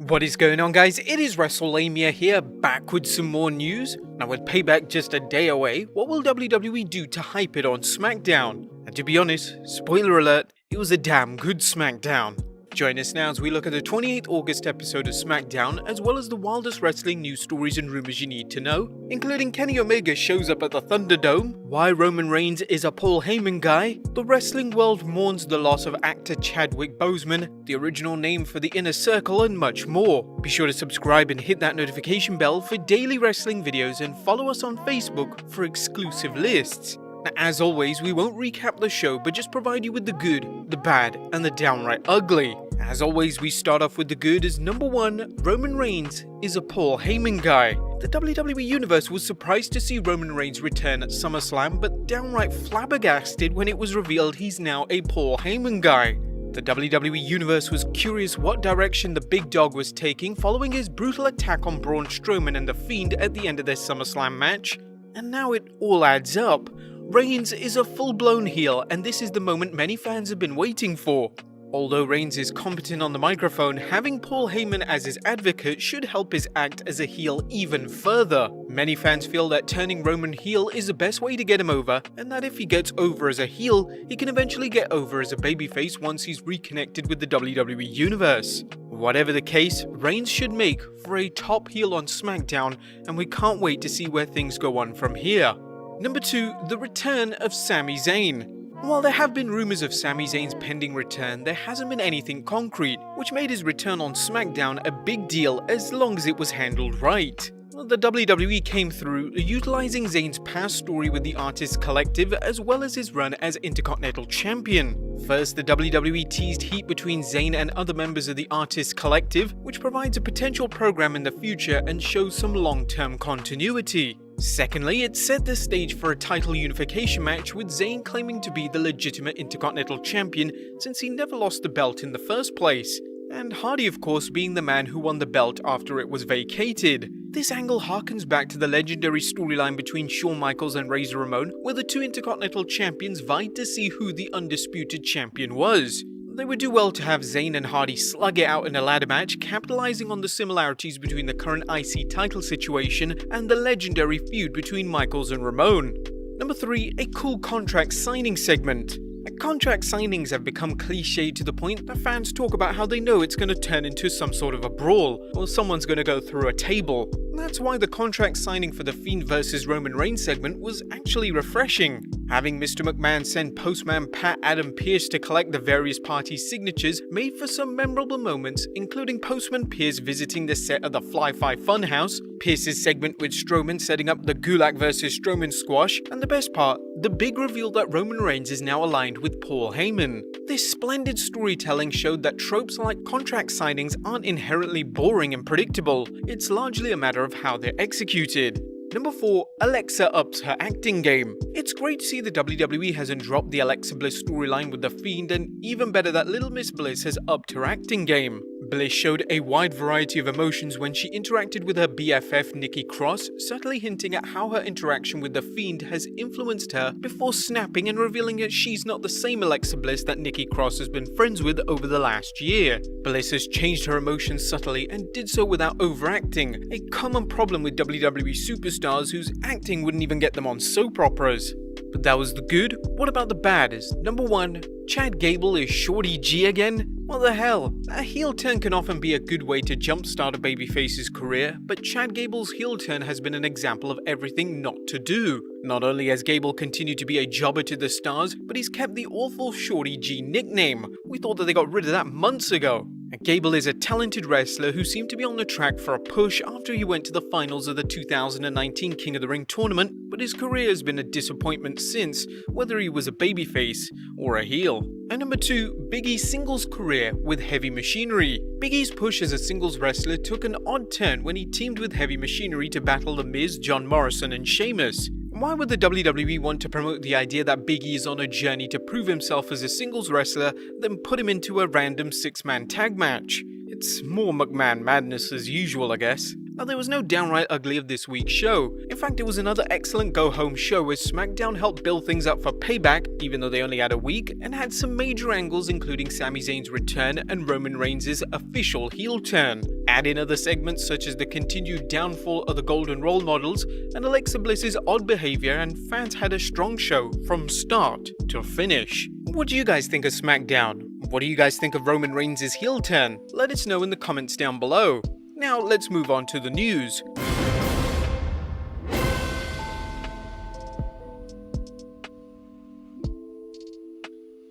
What is going on, guys? It is Wrestlelamia here, back with some more news. Now with Payback just a day away, what will WWE do to hype it on SmackDown? And to be honest, spoiler alert, it was a damn good SmackDown. Join us now as we look at the 28th August episode of SmackDown, as well as the wildest wrestling news stories and rumors you need to know, including Kenny Omega shows up at the Thunderdome, why Roman Reigns is a Paul Heyman guy, the wrestling world mourns the loss of actor Chadwick Boseman, the original name for the Inner Circle, and much more. Be sure to subscribe and hit that notification bell for daily wrestling videos, and follow us on Facebook for exclusive lists. Now, as always, we won't recap the show, but just provide you with the good, the bad, and the downright ugly. As always, we start off with the good as number 1, Roman Reigns is a Paul Heyman guy. The WWE Universe was surprised to see Roman Reigns return at SummerSlam, but downright flabbergasted when it was revealed he's now a Paul Heyman guy. The WWE Universe was curious what direction the big dog was taking following his brutal attack on Braun Strowman and The Fiend at the end of their SummerSlam match, and now it all adds up. Reigns is a full-blown heel, and this is the moment many fans have been waiting for. Although Reigns is competent on the microphone, having Paul Heyman as his advocate should help his act as a heel even further. Many fans feel that turning Roman heel is the best way to get him over, and that if he gets over as a heel, he can eventually get over as a babyface once he's reconnected with the WWE Universe. Whatever the case, Reigns should make for a top heel on SmackDown, and we can't wait to see where things go on from here. Number 2, the return of Sami Zayn. While there have been rumors of Sami Zayn's pending return, there hasn't been anything concrete, which made his return on SmackDown a big deal as long as it was handled right. The WWE came through, utilizing Zayn's past story with the Artists Collective as well as his run as Intercontinental Champion. First, the WWE teased heat between Zayn and other members of the Artists Collective, which provides a potential program in the future and shows some long-term continuity. Secondly, it set the stage for a title unification match with Zayn claiming to be the legitimate Intercontinental Champion since he never lost the belt in the first place, and Hardy of course being the man who won the belt after it was vacated. This angle harkens back to the legendary storyline between Shawn Michaels and Razor Ramon, where the two Intercontinental Champions vied to see who the undisputed champion was. They would do well to have Zayn and Hardy slug it out in a ladder match, capitalizing on the similarities between the current IC title situation and the legendary feud between Michaels and Ramon. Number 3, a cool contract signing segment. Contract signings have become cliche to the point that fans talk about how they know it's going to turn into some sort of a brawl, or someone's going to go through a table. That's why the contract signing for the Fiend vs Roman Reigns segment was actually refreshing. Having Mr. McMahon send postman Pat Adam Pearce to collect the various parties' signatures made for some memorable moments, including Postman Pearce visiting the set of the Fly-Fi Funhouse, Pearce's segment with Strowman setting up the Gulak vs Strowman squash, and the best part, the big reveal that Roman Reigns is now aligned with Paul Heyman. This splendid storytelling showed that tropes like contract signings aren't inherently boring and predictable, it's largely a matter of how they're executed. Number 4, Alexa ups her acting game. It's great to see the WWE hasn't dropped the Alexa Bliss storyline with The Fiend, and even better that Little Miss Bliss has upped her acting game. Bliss showed a wide variety of emotions when she interacted with her BFF Nikki Cross, subtly hinting at how her interaction with The Fiend has influenced her before snapping and revealing that she's not the same Alexa Bliss that Nikki Cross has been friends with over the last year. Bliss has changed her emotions subtly and did so without overacting, a common problem with WWE superstars whose acting wouldn't even get them on soap operas. But that was the good. What about the bad? Is number 1, Chad Gable is Shorty G again? What the hell? A heel turn can often be a good way to jumpstart a babyface's career, but Chad Gable's heel turn has been an example of everything not to do. Not only has Gable continued to be a jobber to the stars, but he's kept the awful Shorty G nickname. We thought that they got rid of that months ago. Gable is a talented wrestler who seemed to be on the track for a push after he went to the finals of the 2019 King of the Ring tournament, but his career has been a disappointment since, whether he was a babyface or a heel. And number 2, Big E's singles career with Heavy Machinery. Big E's push as a singles wrestler took an odd turn when he teamed with Heavy Machinery to battle The Miz, John Morrison, and Sheamus. Why would the WWE want to promote the idea that Big E is on a journey to prove himself as a singles wrestler, then put him into a random 6-man tag match? It's more McMahon madness as usual, I guess. Now, there was no downright ugly of this week's show. In fact, it was another excellent go-home show as SmackDown helped build things up for Payback, even though they only had a week, and had some major angles including Sami Zayn's return and Roman Reigns' official heel turn. Add in other segments such as the continued downfall of the Golden Role models and Alexa Bliss's odd behavior, and fans had a strong show from start to finish. What do you guys think of SmackDown? What do you guys think of Roman Reigns' heel turn? Let us know in the comments down below. Now let's move on to the news.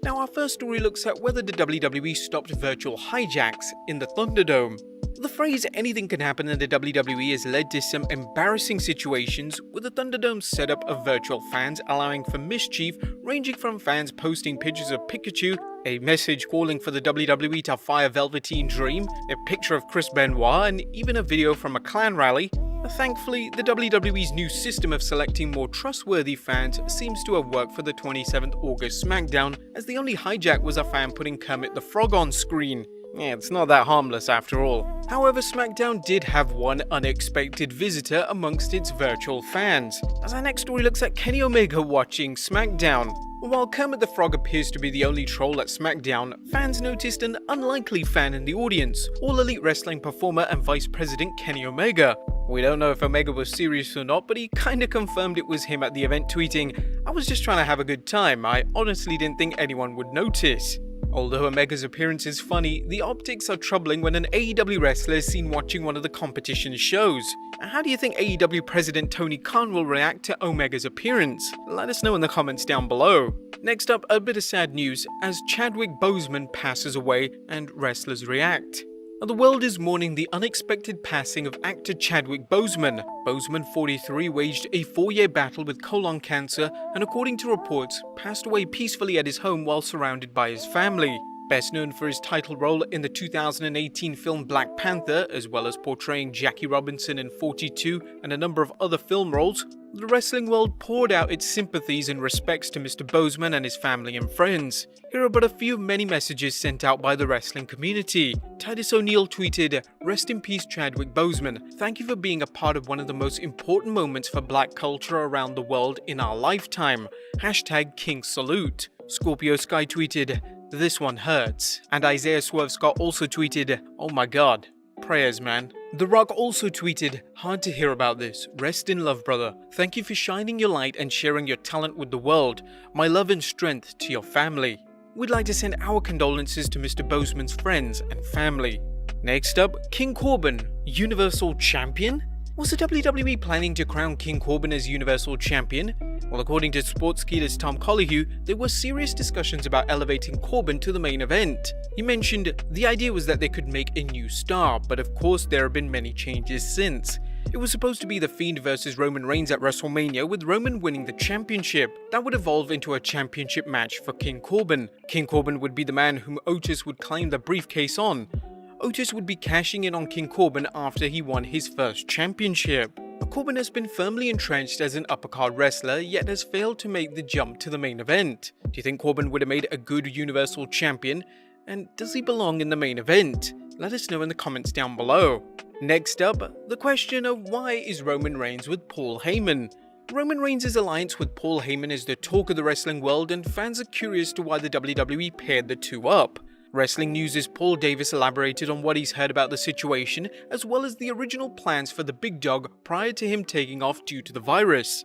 Now our first story looks at whether the WWE stopped virtual hijacks in the Thunderdome. The phrase anything can happen in the WWE has led to some embarrassing situations, with the Thunderdome setup of virtual fans allowing for mischief, ranging from fans posting pictures of Pikachu, a message calling for the WWE to fire Velveteen Dream, a picture of Chris Benoit, and even a video from a clan rally. Thankfully, the WWE's new system of selecting more trustworthy fans seems to have worked for the 27th August SmackDown, as the only hijack was a fan putting Kermit the Frog on screen. Yeah, it's not that harmless after all. However, SmackDown did have one unexpected visitor amongst its virtual fans, as our next story looks at Kenny Omega watching SmackDown. While Kermit the Frog appears to be the only troll at SmackDown, fans noticed an unlikely fan in the audience, All Elite Wrestling performer and Vice President Kenny Omega. We don't know if Omega was serious or not, but he kinda confirmed it was him at the event, tweeting, "I was just trying to have a good time, I honestly didn't think anyone would notice." Although Omega's appearance is funny, the optics are troubling when an AEW wrestler is seen watching one of the competition's shows. How do you think AEW President Tony Khan will react to Omega's appearance? Let us know in the comments down below. Next up, a bit of sad news as Chadwick Boseman passes away and wrestlers react. The world is mourning the unexpected passing of actor Chadwick Boseman. Boseman, 43, waged a 4-year battle with colon cancer and, according to reports, passed away peacefully at his home while surrounded by his family. Best known for his title role in the 2018 film Black Panther, as well as portraying Jackie Robinson in 42 and a number of other film roles, the wrestling world poured out its sympathies and respects to Mr. Boseman and his family and friends. Here are but a few of many messages sent out by the wrestling community. Titus O'Neil tweeted, "Rest in peace Chadwick Boseman. Thank you for being a part of one of the most important moments for black culture around the world in our lifetime. Hashtag King Salute." Scorpio Sky tweeted, "This one hurts." And Isaiah Swerve Scott also tweeted, "Oh my god. Prayers, man." The Rock also tweeted, "Hard to hear about this. Rest in love, brother. Thank you for shining your light and sharing your talent with the world. My love and strength to your family." We'd like to send our condolences to Mr. Boseman's friends and family. Next up, King Corbin, Universal Champion? Was the WWE planning to crown King Corbin as Universal Champion? Well, according to Sportskeeter's Tom Colohue, there were serious discussions about elevating Corbin to the main event. He mentioned the idea was that they could make a new star, but of course there have been many changes since. It was supposed to be The Fiend versus Roman Reigns at WrestleMania, with Roman winning the championship. That would evolve into a championship match for King Corbin. King Corbin would be the man whom Otis would claim the briefcase on. Otis would be cashing in on King Corbin after he won his first championship. Corbin has been firmly entrenched as an uppercard wrestler, yet has failed to make the jump to the main event. Do you think Corbin would have made a good Universal Champion? And does he belong in the main event? Let us know in the comments down below. Next up, the question of why is Roman Reigns with Paul Heyman? Roman Reigns' alliance with Paul Heyman is the talk of the wrestling world, and fans are curious to why the WWE paired the two up. Wrestling News' Paul Davis elaborated on what he's heard about the situation, as well as the original plans for the big dog prior to him taking off due to the virus.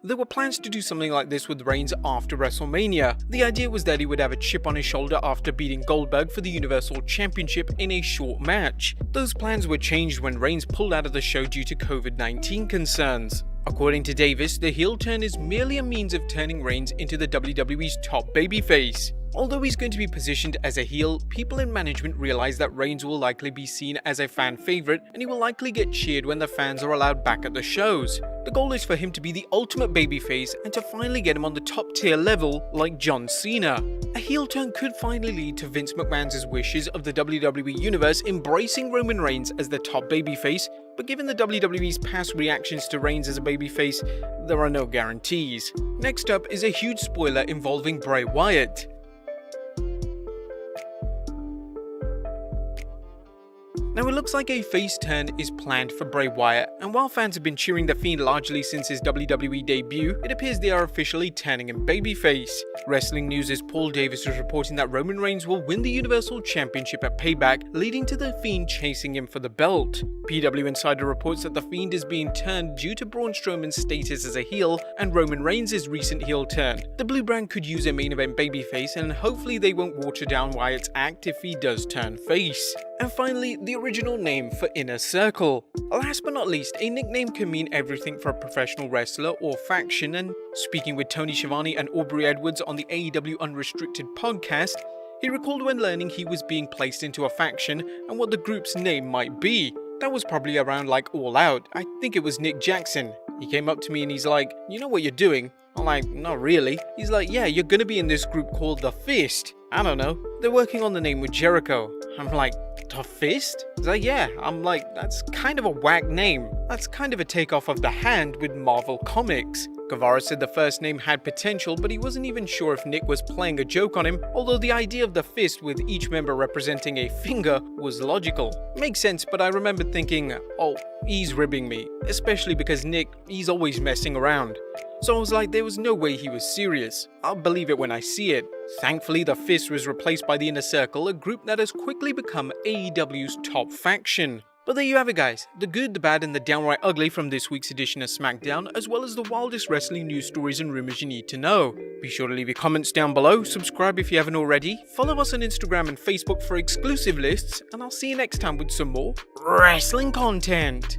There were plans to do something like this with Reigns after WrestleMania. The idea was that he would have a chip on his shoulder after beating Goldberg for the Universal Championship in a short match. Those plans were changed when Reigns pulled out of the show due to COVID-19 concerns. According to Davis, the heel turn is merely a means of turning Reigns into the WWE's top babyface. Although he's going to be positioned as a heel, people in management realize that Reigns will likely be seen as a fan favorite, and he will likely get cheered when the fans are allowed back at the shows. The goal is for him to be the ultimate babyface and to finally get him on the top tier level like John Cena. A heel turn could finally lead to Vince McMahon's wishes of the WWE Universe embracing Roman Reigns as the top babyface, but given the WWE's past reactions to Reigns as a babyface, there are no guarantees. Next up is a huge spoiler involving Bray Wyatt. Now it looks like a face turn is planned for Bray Wyatt, and while fans have been cheering the Fiend largely since his WWE debut, it appears they are officially turning him babyface. Wrestling News' Paul Davis is reporting that Roman Reigns will win the Universal Championship at Payback, leading to the Fiend chasing him for the belt. PW Insider reports that the Fiend is being turned due to Braun Strowman's status as a heel and Roman Reigns' recent heel turn. The Blue brand could use a main event babyface, and hopefully they won't water down Wyatt's act if he does turn face. And finally, the original name for Inner Circle. Last but not least, a nickname can mean everything for a professional wrestler or faction, and speaking with Tony Schiavone and Aubrey Edwards on the AEW Unrestricted podcast, he recalled when learning he was being placed into a faction and what the group's name might be. That was probably around like All Out. I think it was Nick Jackson. He came up to me and he's like, "You know what you're doing?" I'm like, "Not really." He's like, "Yeah, you're gonna be in this group called The Fist." I don't know. They're working on the name with Jericho. I'm like, The Fist? He's like, yeah. I'm like, that's kind of a whack name. That's kind of a takeoff of The Hand with Marvel Comics. Guevara said the first name had potential, but he wasn't even sure if Nick was playing a joke on him, although the idea of the fist with each member representing a finger was logical. Makes sense, but I remember thinking, oh, he's ribbing me, especially because Nick, he's always messing around. So I was like, there was no way he was serious. I'll believe it when I see it. Thankfully, the Fist was replaced by the Inner Circle, a group that has quickly become AEW's top faction. But there you have it, guys. The good, the bad, and the downright ugly from this week's edition of Smackdown, as well as the wildest wrestling news stories and rumors you need to know. Be sure to leave your comments down below, subscribe if you haven't already, follow us on Instagram and Facebook for exclusive lists, and I'll see you next time with some more wrestling content.